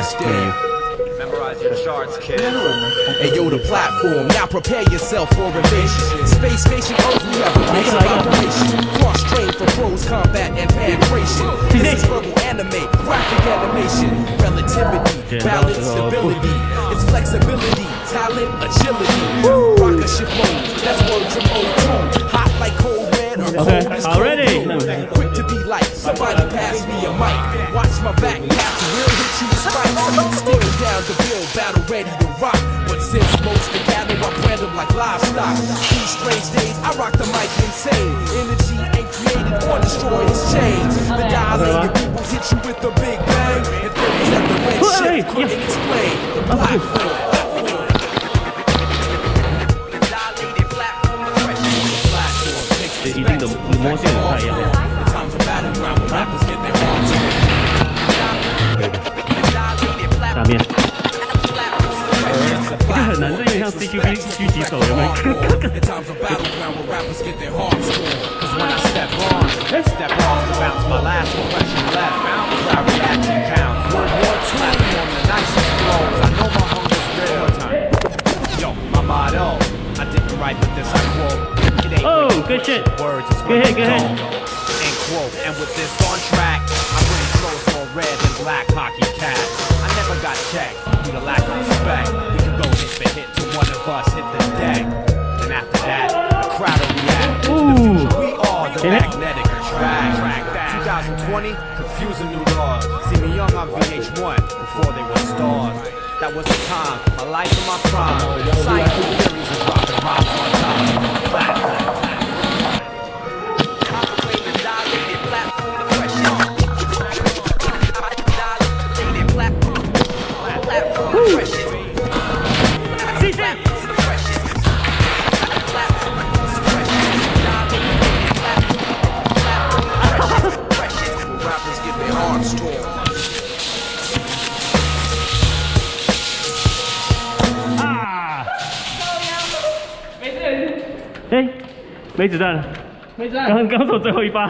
still. Memorize your charts, kid. Hey yo, the platform, now prepare yourself for invasion. Space station Earth, we have a base of operation. Cross-train for pros, combat, and penetration. This is verbal anime, graphic animation. Relativity, balance, stability. It's flexibility, talent, agility. Rocker ship mode, that's word to mode 2. Hot like cold red or cold as already. Quick to be like, somebody pass me a mic. Watch my back, catch a real hit you strike. Still down to build, battle ready to rock. But since most to gather, I brand them like livestock. These strange days, I rock the mic insane. Energy ain't created or destroyed, it's changed. The dilated people hit you with a big bang. And theories that the red shift couldn't explain. The platform. CQB 狙击手有没有？ Oh, good shit. Good hit, good hit. And with this on track, I bring clothes more red than black hockey cat. I never got checked due to lack of respect. We can go hit for hit till one of us hit the deck. And after that, the crowd will react. We are the magnetic track. 2020, confusing new laws. See me young on VH1 before they were stars. That was the time, my life and my prime. Scientific theories and dropping rhymes on time.哎，没子弹了，没子弹，刚走最后一发，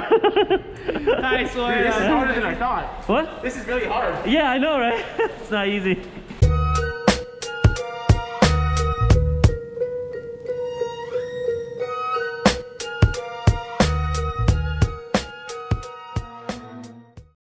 太衰了。This is harder than I thought. What? This is really hard. Yeah, I know, right? It's not easy.